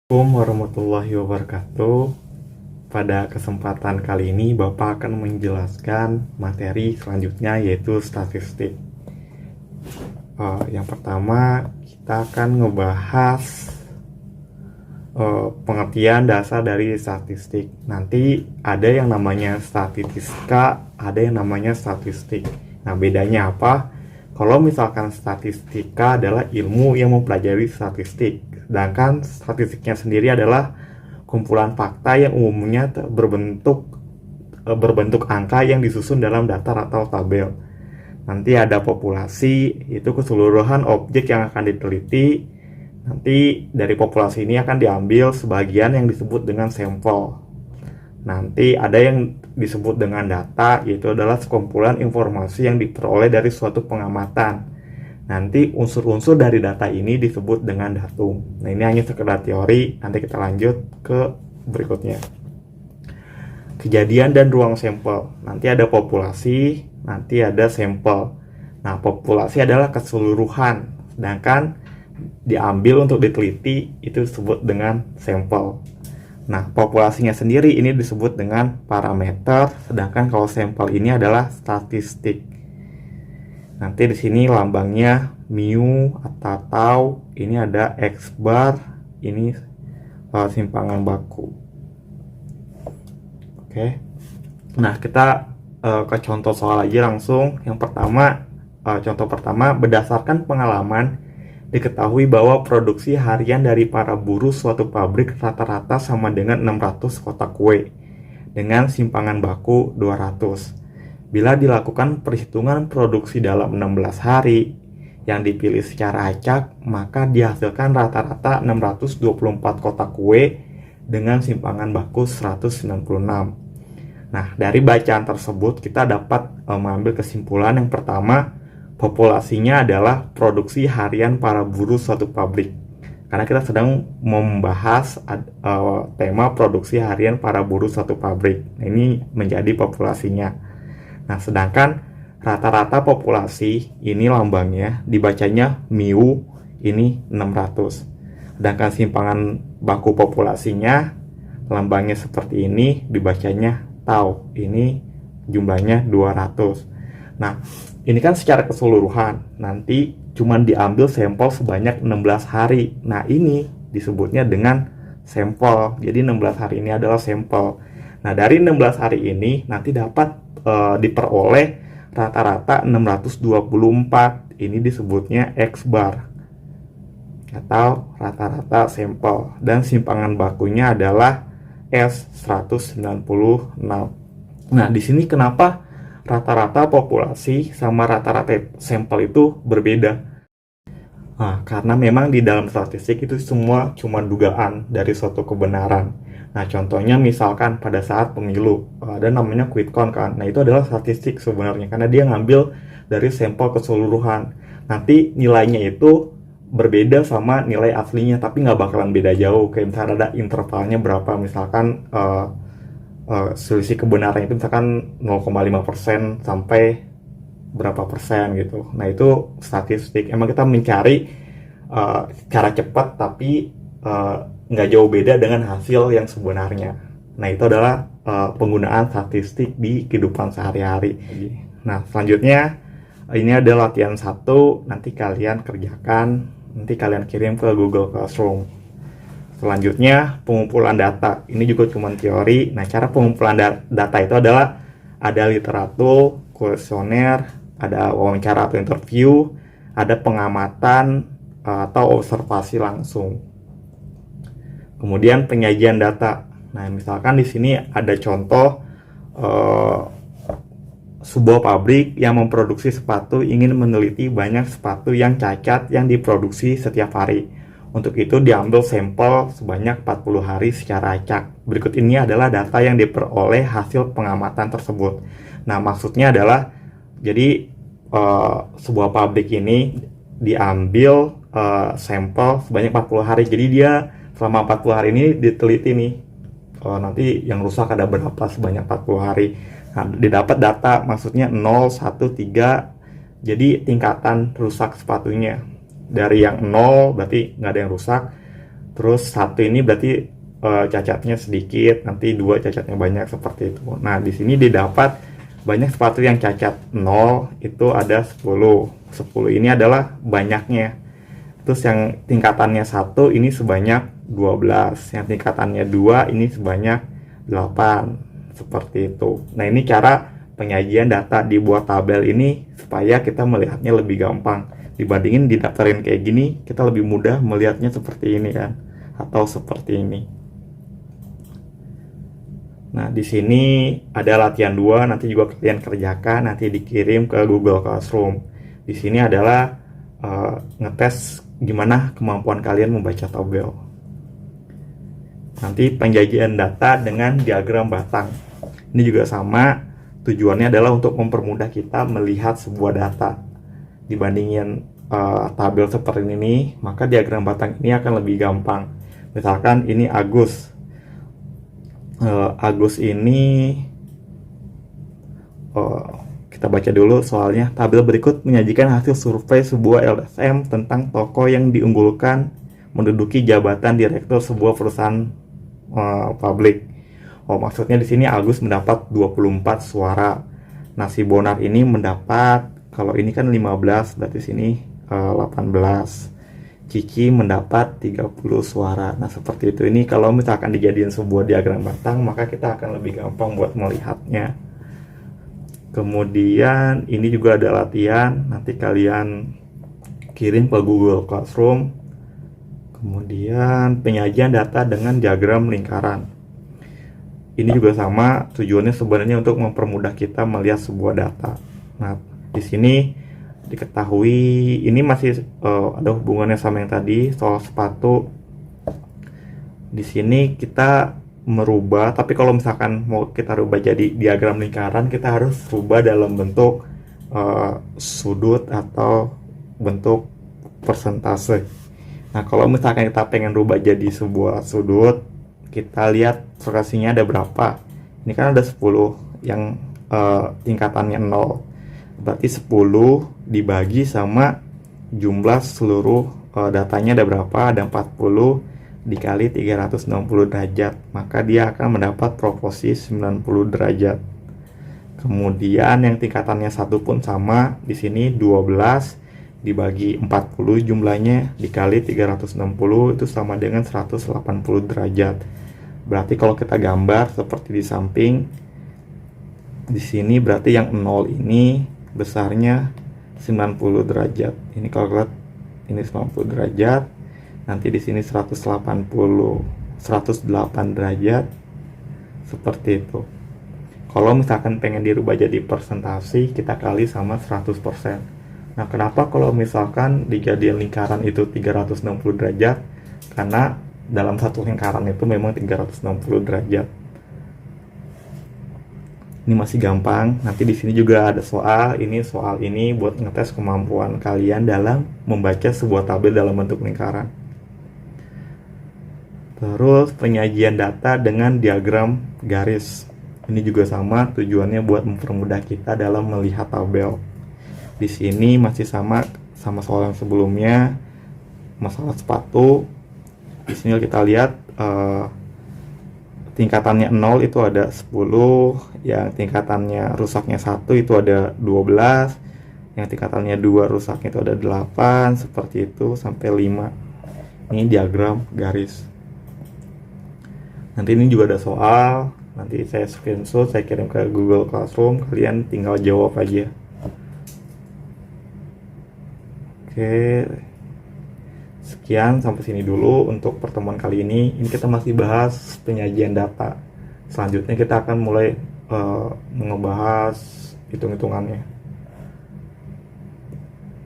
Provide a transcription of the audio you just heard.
Assalamualaikum warahmatullahi wabarakatuh. Pada kesempatan kali ini Bapak akan menjelaskan materi selanjutnya yaitu statistik. Yang pertama kita akan ngebahas pengertian dasar dari statistik. Nanti ada yang namanya statistika, ada yang namanya statistik. Nah, bedanya apa? Kalau misalkan statistika adalah ilmu yang mempelajari statistik, sedangkan statistiknya sendiri adalah kumpulan fakta yang umumnya berbentuk angka yang disusun dalam daftar atau tabel. Nanti ada populasi, itu keseluruhan objek yang akan diteliti. Nanti dari populasi ini akan diambil sebagian yang disebut dengan sampel. Nanti ada yang disebut dengan data, yaitu adalah sekumpulan informasi yang diperoleh dari suatu pengamatan. Nanti unsur-unsur dari data ini disebut dengan datum. Nah, ini hanya sekedar teori, nanti kita lanjut ke berikutnya. Kejadian dan ruang sampel. Nanti ada populasi, nanti ada sampel. Nah, populasi adalah keseluruhan, sedangkan diambil untuk diteliti itu disebut dengan sampel. Nah, populasinya sendiri ini disebut dengan parameter, sedangkan kalau sampel ini adalah statistik. Nanti di sini lambangnya mu atau tau, ini ada X bar, ini simpangan baku. Oke. Nah, kita ke contoh soal aja langsung. Yang pertama, contoh pertama, berdasarkan pengalaman diketahui bahwa produksi harian dari para buruh suatu pabrik rata-rata sama dengan 600 kotak kue dengan simpangan baku 200. Bila dilakukan perhitungan produksi dalam 16 hari yang dipilih secara acak, maka dihasilkan rata-rata 624 kotak kue dengan simpangan baku 196. Nah, dari bacaan tersebut kita dapat mengambil kesimpulan yang pertama, populasinya adalah produksi harian para buruh suatu pabrik. Karena kita sedang membahas tema produksi harian para buruh suatu pabrik. Nah, ini menjadi populasinya. Nah, sedangkan rata-rata populasi ini lambangnya dibacanya mu, ini 600. Sedangkan simpangan baku populasinya lambangnya seperti ini, dibacanya tau, ini jumlahnya 200. Nah, ini kan secara keseluruhan, nanti cuma diambil sampel sebanyak 16 hari. Nah, ini disebutnya dengan sampel. Jadi 16 hari ini adalah sampel. Nah, dari 16 hari ini nanti dapat diperoleh rata-rata 624. Ini disebutnya X bar atau rata-rata sampel. Dan simpangan bakunya adalah S196. Nah, di sini kenapa rata-rata populasi sama rata-rata sampel itu berbeda? Nah, karena memang di dalam statistik itu semua cuma dugaan dari suatu kebenaran. Nah, contohnya misalkan pada saat pemilu, ada namanya quick count kan. Nah, itu adalah statistik sebenarnya, karena dia ngambil dari sampel keseluruhan. Nanti nilainya itu berbeda sama nilai aslinya, tapi nggak bakalan beda jauh. Kayak misalnya ada intervalnya berapa, misalkan selisih kebenaran itu misalkan 0,5% sampai berapa persen gitu. Nah, itu statistik. Emang kita mencari cara cepat, tapi nggak jauh beda dengan hasil yang sebenarnya. Nah, itu adalah penggunaan statistik di kehidupan sehari-hari. Nah, selanjutnya ini ada latihan 1, nanti kalian kerjakan, nanti kalian kirim ke Google Classroom. Selanjutnya, pengumpulan data. Ini juga cuma teori. Nah, cara pengumpulan data itu adalah ada literatur, kuesioner, ada wawancara atau interview, ada pengamatan atau observasi langsung. Kemudian penyajian data. Nah, misalkan di sini ada contoh sebuah pabrik yang memproduksi sepatu ingin meneliti banyak sepatu yang cacat yang diproduksi setiap hari. Untuk itu diambil sampel sebanyak 40 hari secara acak. Berikut ini adalah data yang diperoleh hasil pengamatan tersebut. Nah, maksudnya adalah jadi sebuah pabrik ini diambil sampel sebanyak 40 hari. Jadi dia selama 40 hari ini diteliti nih, nanti yang rusak ada berapa sebanyak 40 hari. Nah, didapat data, maksudnya 0, 1, 3, jadi tingkatan rusak sepatunya. Dari yang 0 berarti nggak ada yang rusak, Terus 1 ini berarti cacatnya sedikit, nanti 2 cacatnya banyak, seperti itu. Nah, di sini didapat banyak sepatu yang cacat 0 itu ada 10. 10 ini adalah banyaknya. Terus yang tingkatannya 1 ini sebanyak 12, yang tingkatannya 2 ini sebanyak 8, seperti itu. Nah, ini cara penyajian data di buah tabel ini supaya kita melihatnya lebih gampang. Dibandingin didaftarin kayak gini, kita lebih mudah melihatnya seperti ini kan, atau seperti ini. Nah, di sini ada latihan 2, nanti juga kalian kerjakan, nanti dikirim ke Google Classroom. Di sini adalah ngetes gimana kemampuan kalian membaca tabel. Nanti penyajian data dengan diagram batang. Ini juga sama, tujuannya adalah untuk mempermudah kita melihat sebuah data. Dibandingin tabel seperti ini, maka diagram batang ini akan lebih gampang. Misalkan ini Agus. Agus ini kita baca dulu soalnya. Tabel berikut menyajikan hasil survei sebuah LSM tentang tokoh yang diunggulkan menduduki jabatan direktur sebuah perusahaan publik. Maksudnya di sini Agus mendapat 24 suara. Nah, si Bonar ini mendapat, kalau ini kan 15, berarti sini 18. Cici mendapat 30 suara. Nah, seperti itu. Ini kalau misalkan dijadiin sebuah diagram batang, maka kita akan lebih gampang buat melihatnya. Kemudian ini juga ada latihan, nanti kalian kirim ke Google Classroom. Kemudian penyajian data dengan diagram lingkaran. Ini juga sama, tujuannya sebenarnya untuk mempermudah kita melihat sebuah data. Nah, di sini diketahui ini masih ada hubungannya sama yang tadi soal sepatu. Di sini kita merubah, tapi kalau misalkan mau kita rubah jadi diagram lingkaran, kita harus rubah dalam bentuk sudut atau bentuk persentase. Nah, kalau misalkan kita pengen rubah jadi sebuah sudut, kita lihat frekuensinya ada berapa. Ini kan ada 10 yang tingkatannya 0. Berarti 10 dibagi sama jumlah seluruh datanya ada berapa, ada 40 dikali 360 derajat, maka dia akan mendapat proporsi 90 derajat. Kemudian yang tingkatannya 1 pun sama, di sini 12 dibagi 40 jumlahnya dikali 360 itu sama dengan 180 derajat. Berarti kalau kita gambar seperti di samping, di sini berarti yang 0 ini besarnya 90 derajat. Ini kalau lihat ini 90 derajat. Nanti di sini 108 derajat. Seperti itu. Kalau misalkan pengen dirubah jadi persentase, kita kali sama 100%. Nah, kenapa kalau misalkan dijadiin lingkaran itu 360 derajat? Karena dalam satu lingkaran itu memang 360 derajat. Ini masih gampang. Nanti di sini juga ada soal. Soal ini buat ngetes kemampuan kalian dalam membaca sebuah tabel dalam bentuk lingkaran. Terus penyajian data dengan diagram garis. Ini juga sama, tujuannya buat mempermudah kita dalam melihat tabel. Di sini masih sama soal yang sebelumnya, masalah sepatu. Di sini kita lihat tingkatannya 0 itu ada 10, yang tingkatannya rusaknya 1 itu ada 12, yang tingkatannya 2 rusaknya itu ada 8, seperti itu sampai 5. Ini diagram garis. Nanti ini juga ada soal, nanti saya screenshot, saya kirim ke Google Classroom, kalian tinggal jawab aja. Oke, sekian sampai sini dulu untuk pertemuan kali ini. Ini kita masih bahas penyajian data. Selanjutnya kita akan mulai ngebahas hitung-hitungannya.